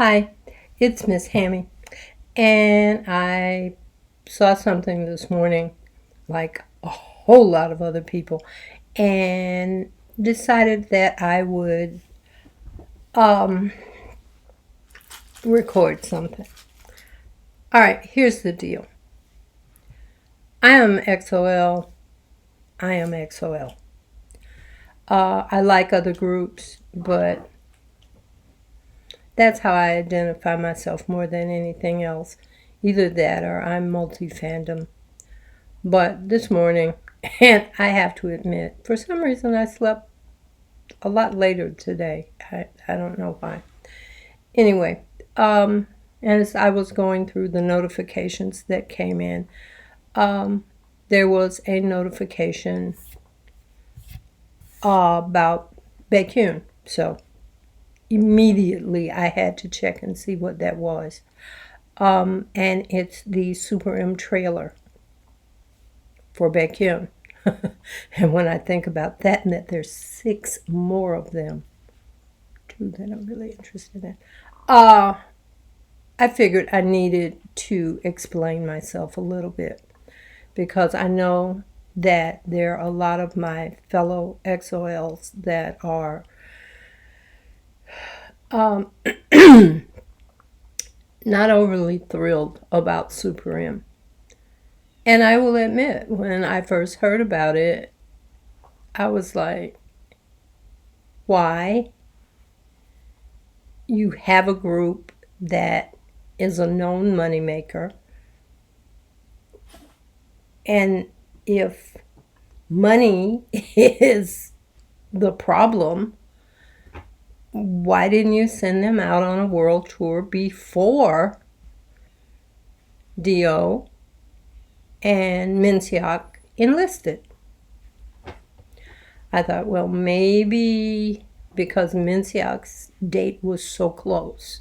Hi, it's Miss Hammie, and I saw something this morning, like a whole lot of other people, and decided that I would um, record something. All right, here's the deal. I am XOL. I am XOL. I like other groups, but that's how I identify myself more than anything else. Either that or I'm multi-fandom. But this morning, and I have to admit, for some reason I slept a lot later today. I don't know why. Anyway, as I was going through the notifications that came in, there was a notification about Baekhyun. So immediately I had to check and see what that was. And it's the SuperM trailer for Baekhyun. And when I think about that and that there's 6 more of them, 2 that I'm really interested in, I figured I needed to explain myself a little bit because I know that there are a lot of my fellow XOLs that are not overly thrilled about Super M. And I will admit, when I first heard about it, I was like, why? You have a group that is a known moneymaker. And if money is the problem, why didn't you send them out on a world tour before Dio and Minseok enlisted? I thought, well, maybe because Minseok's date was so close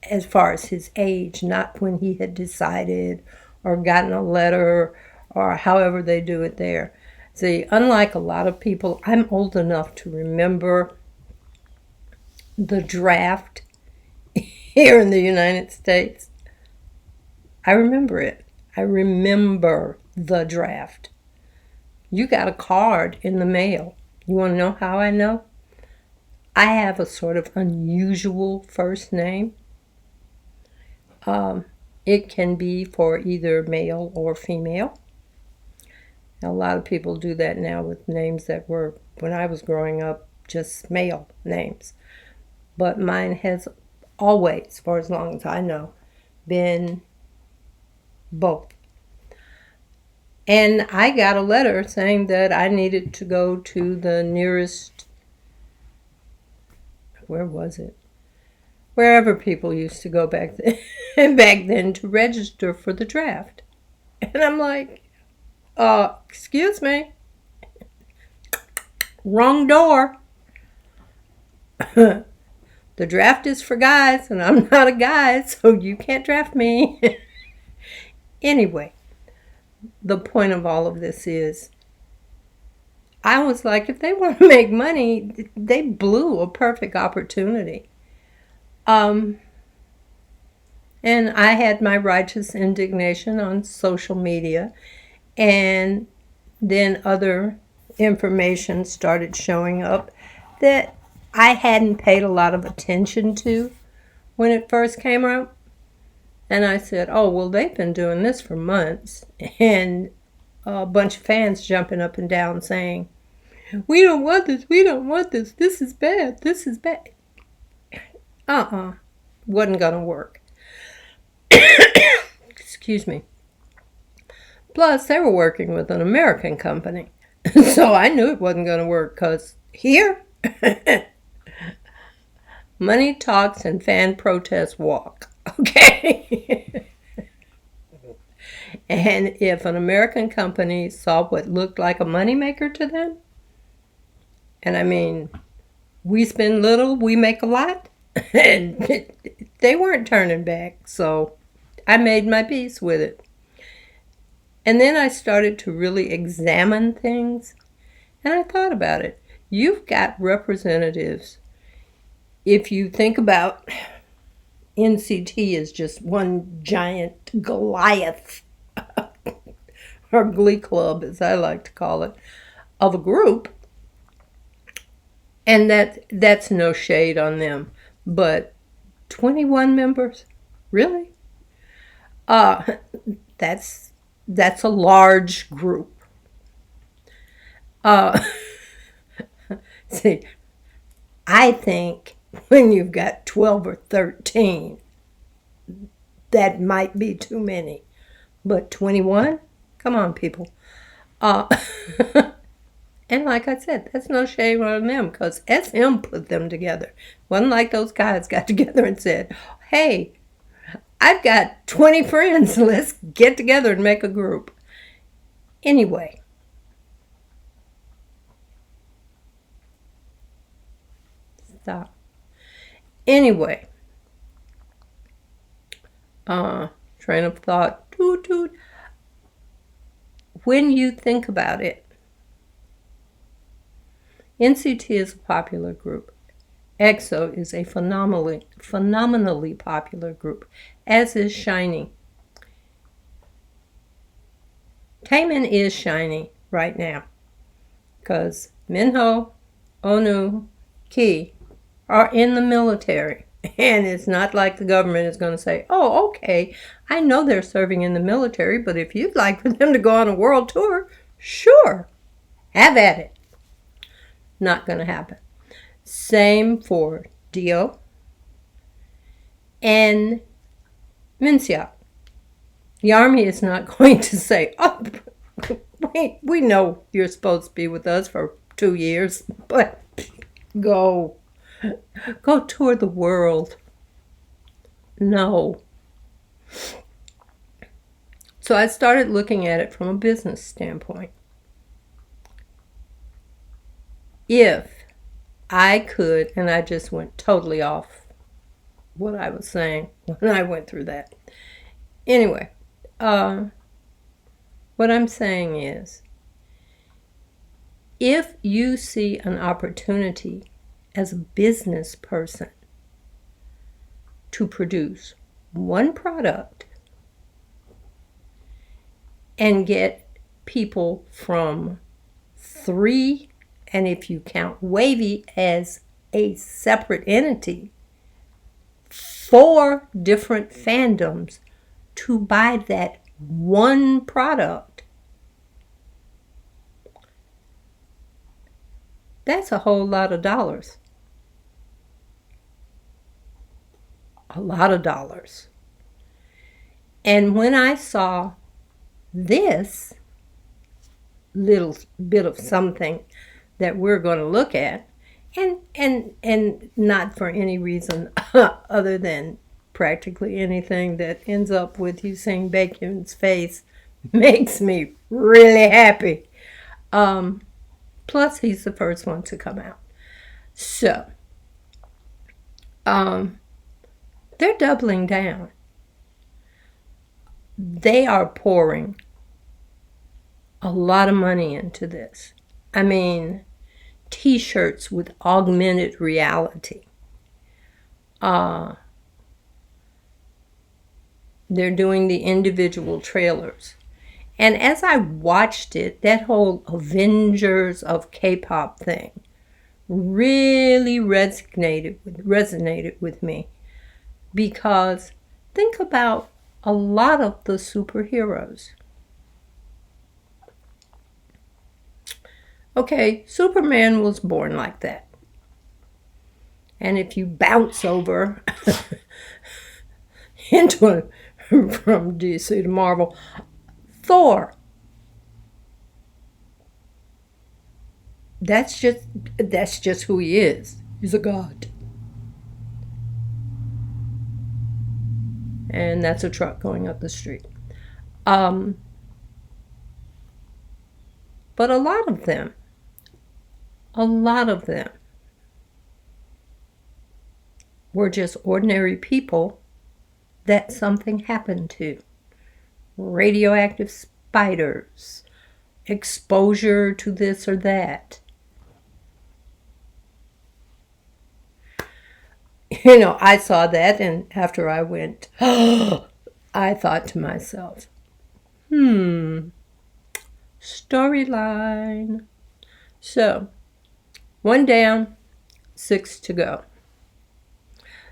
as far as his age, not when he had decided or gotten a letter or however they do it there. See, unlike a lot of people, I'm old enough to remember the draft here in the United States. I remember it. I remember the draft. You got a card in the mail. You want to know how I know? I have a sort of unusual first name. It can be for either male or female. Now, a lot of people do that now with names that were, when I was growing up, just male names. But mine has always, for as long as I know, been both. And I got a letter saying that I needed to go to the nearest, where was it? Wherever people used to go back then to register for the draft. And I'm like, excuse me, wrong door. The draft is for guys, and I'm not a guy, so you can't draft me. Anyway, the point of all of this is, I was like, if they want to make money, they blew a perfect opportunity. And I had my righteous indignation on social media, and then other information started showing up that I hadn't paid a lot of attention to when it first came out. And I said, oh, well, they've been doing this for months. And a bunch of fans jumping up and down saying, we don't want this, we don't want this, this is bad, this is bad. Wasn't gonna work. Excuse me. Plus, they were working with an American company. So I knew it wasn't gonna work, because here, money talks and fan protests walk. Okay? And if an American company saw what looked like a moneymaker to them, and I mean, we spend little, we make a lot, and they weren't turning back. So I made my peace with it. And then I started to really examine things, and I thought about it. You've got representatives. If you think about NCT is just one giant Goliath, or glee club, as I like to call it, of a group. And that's no shade on them. But 21 members? Really? That's a large group. See, I think when you've got 12 or 13, that might be too many. But 21? Come on, people. And like I said, that's no shame on them, because SM put them together. Wasn't like those guys got together and said, hey, I've got 20 friends. Let's get together and make a group. Anyway. Stop. Anyway. Train of thought. Toot, toot. When you think about it, NCT is a popular group. EXO is a phenomenally popular group, as is SHINee. Taemin is SHINee right now, because Minho, Onu, Ki are in the military. And it's not like the government is going to say, oh, okay, I know they're serving in the military, but if you'd like for them to go on a world tour, sure, have at it. Not going to happen. Same for Dio and Minseok. The army is not going to say, oh, we know you're supposed to be with us for 2 years, but go tour the world. No. So I started looking at it from a business standpoint. If I could, and I just went totally off what I was saying when I went through that. Anyway, what I'm saying is, if you see an opportunity as a business person to produce one product and get people from 3, and if you count Wavy as a separate entity, 4 different fandoms to buy that one product, that's a whole lot of dollars. A lot of dollars. And when I saw this little bit of something that we're going to look at, and not for any reason other than practically anything that ends up with you seeing Baekhyun's face makes me really happy. Plus, he's the first one to come out. So, they're doubling down. They are pouring a lot of money into this. I mean, t-shirts with augmented reality. They're doing the individual trailers. And as I watched it, that whole Avengers of K-pop thing really resonated with me. Because think about a lot of the superheroes. Okay, Superman was born like that. And if you bounce over into from DC to Marvel, Thor. That's just who he is. He's a god. And that's a truck going up the street. But a lot of them were just ordinary people that something happened to. Radioactive spiders, exposure to this or that. I saw that, and after I went, I thought to myself, storyline. So, one down, 6 to go.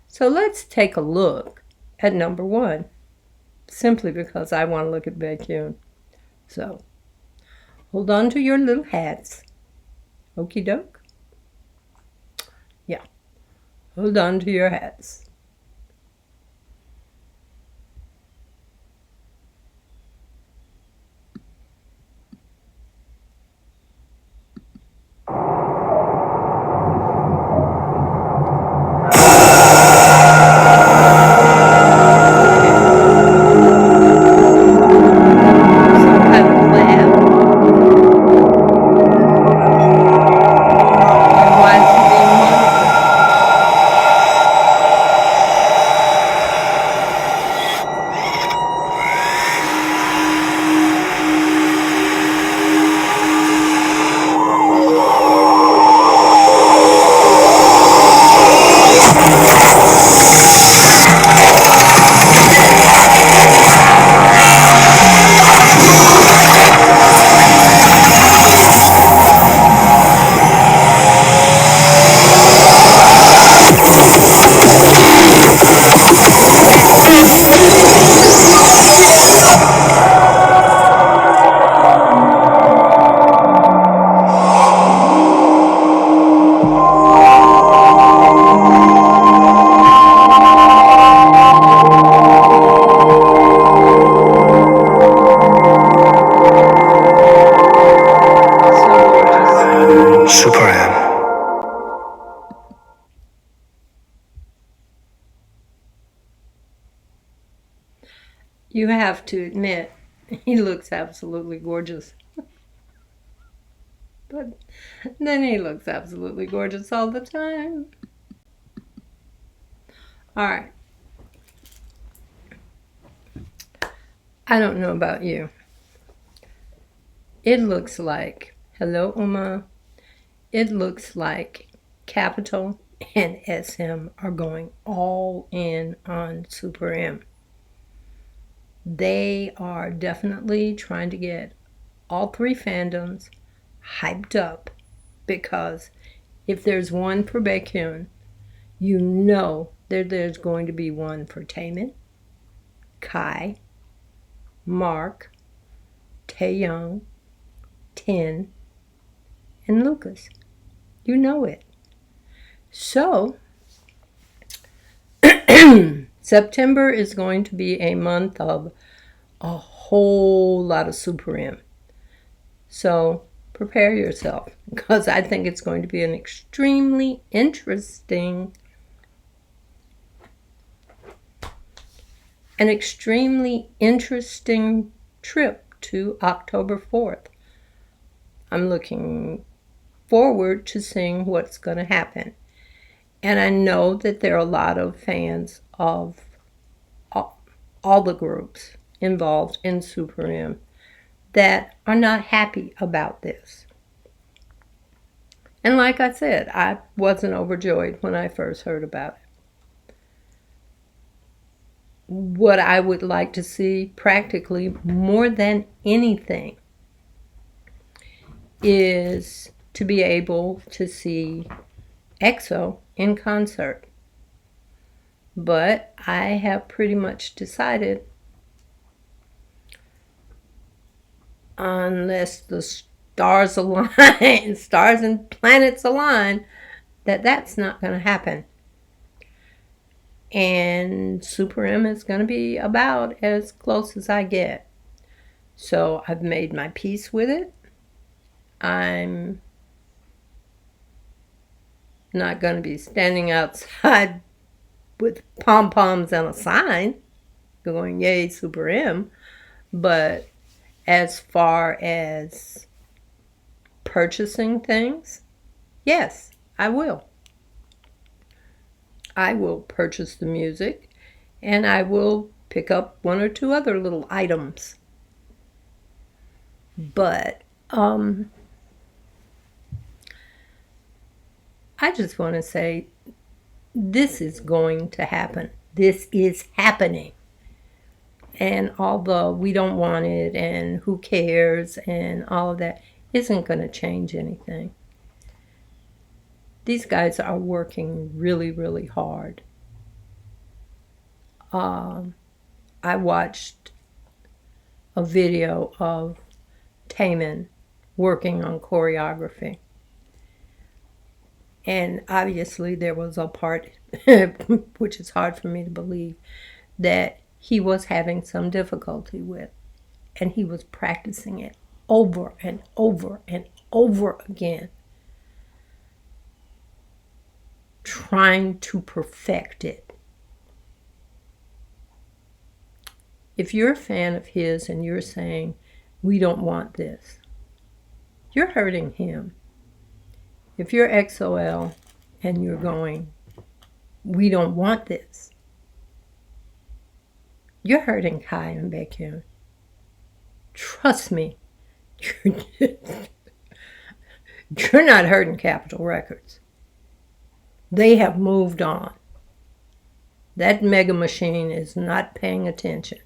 So let's take a look at number 1, simply because I want to look at Baekhyun. So, hold on to your little hats. Okie doke? Yeah, hold on to your hats. Some kind of lab. And why is he being monitored? SuperM. You have to admit, he looks absolutely gorgeous. But then he looks absolutely gorgeous all the time. All right. I don't know about you. It looks like, hello, Uma. It looks like Capital and SM are going all in on SuperM. They are definitely trying to get all 3 fandoms hyped up, because if there's one for Baekhyun, you know that there's going to be one for Taemin, Kai, Mark, Taeyoung, Tin, and Lucas. You know it. So, September is going to be a month of a whole lot of SuperM. So, prepare yourself, because I think it's going to be an extremely interesting trip to October 4th. I'm looking forward to seeing what's going to happen. And I know that there are a lot of fans of all the groups involved in SuperM that are not happy about this. And like I said, I wasn't overjoyed when I first heard about it. What I would like to see, practically more than anything, is to be able to see EXO in concert. But I have pretty much decided, unless the stars align, stars and planets align, that that's not going to happen. And SuperM is going to be about as close as I get. So I've made my peace with it. I'm not going to be standing outside with pom-poms and a sign going, yay, SuperM. But as far as purchasing things, yes, I will. I will purchase the music, and I will pick up 1 or 2 other little items. But I just want to say this is going to happen. This is happening. And although we don't want it and who cares and all of that, isn't going to change anything. These guys are working really, really hard. I watched a video of Taemin working on choreography. And obviously there was a part, which is hard for me to believe, that he was having some difficulty with. And he was practicing it over and over and over again, trying to perfect it. If you're a fan of his and you're saying, we don't want this, you're hurting him. If you're XOL and you're going, we don't want this, you're hurting Kai and Baekhyun. Trust me, you're not hurting Capitol Records. They have moved on. That mega machine is not paying attention.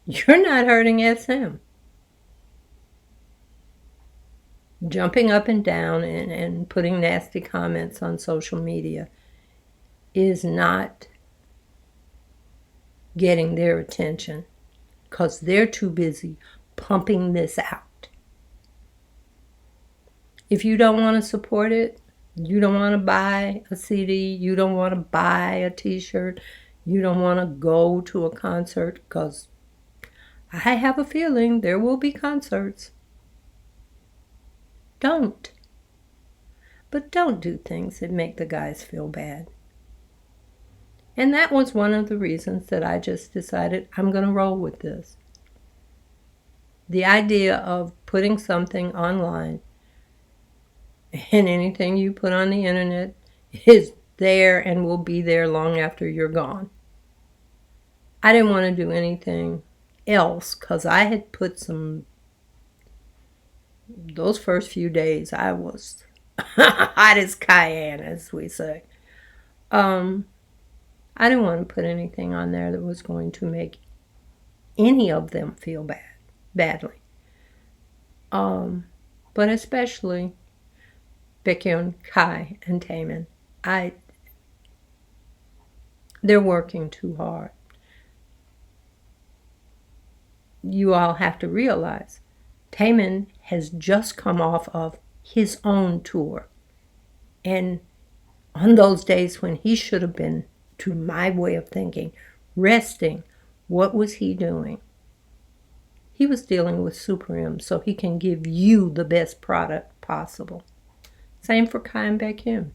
You're not hurting SM. Jumping up and down and putting nasty comments on social media is not getting their attention because they're too busy pumping this out. If you don't want to support it, you don't want to buy a CD, you don't want to buy a t-shirt, you don't want to go to a concert, because I have a feeling there will be concerts. Don't. But don't do things that make the guys feel bad. And that was one of the reasons that I just decided I'm going to roll with this. The idea of putting something online, and anything you put on the internet is there and will be there long after you're gone. I didn't want to do anything else because I had put those first few days I was hot as cayenne, as we say. I didn't want to put anything on there that was going to make any of them feel badly. But especially Baekhyun, Kai, and Taemin. They're working too hard. You all have to realize Taemin has just come off of his own tour. And on those days when he should have been, to my way of thinking, resting, what was he doing? He was dealing with SuperM so he can give you the best product possible. Same for Kai and Baekhyun.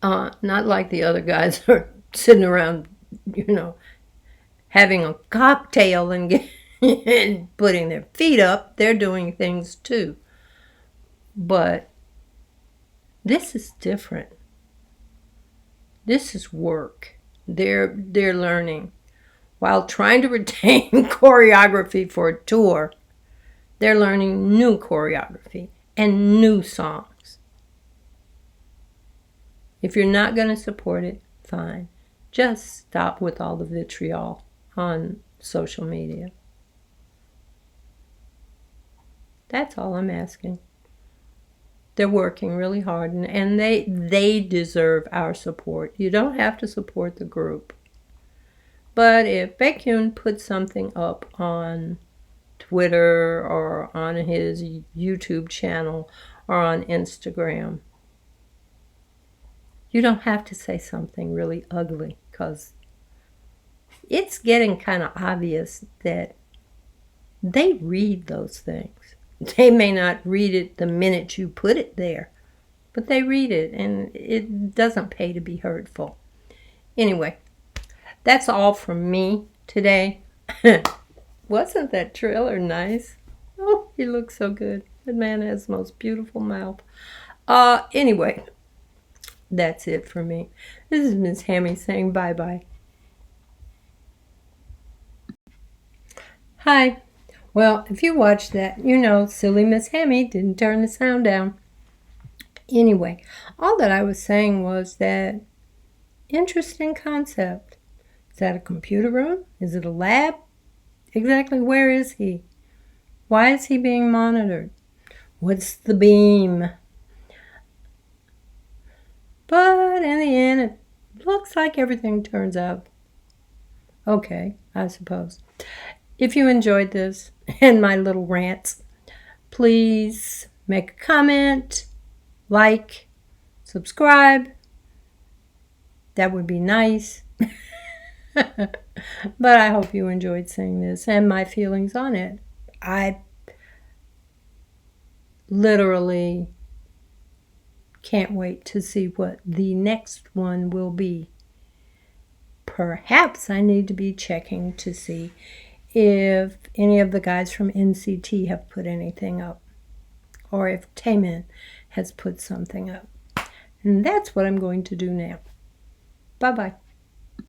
Not like the other guys are sitting around, having a cocktail and putting their feet up. They're doing things too. But this is different. This is work. They're learning. While trying to retain choreography for a tour, they're learning new choreography and new songs. If you're not going to support it, fine. Just stop with all the vitriol on social media. That's all I'm asking. They're working really hard, and they deserve our support. You don't have to support the group. But if Baekhyun puts something up on Twitter or on his YouTube channel or on Instagram, you don't have to say something really ugly, because it's getting kind of obvious that they read those things. They may not read it the minute you put it there, but they read it, and it doesn't pay to be hurtful. Anyway, that's all from me today. Wasn't that trailer nice? Oh, he looks so good. That man has the most beautiful mouth. Anyway, that's it for me. This is Miss Hammie saying bye-bye. Hi. Well, if you watch that, you know silly Miss Hammie didn't turn the sound down. Anyway, all that I was saying was that interesting concept. Is that a computer room? Is it a lab? Exactly where is he? Why is he being monitored? What's the beam? But in the end, it looks like everything turns out okay, I suppose. If you enjoyed this and my little rants, please make a comment, like, subscribe. That would be nice. But I hope you enjoyed seeing this and my feelings on it. I literally can't wait to see what the next one will be. Perhaps I need to be checking to see if any of the guys from NCT have put anything up, or if Taemin has put something up. And that's what I'm going to do now. Bye-bye.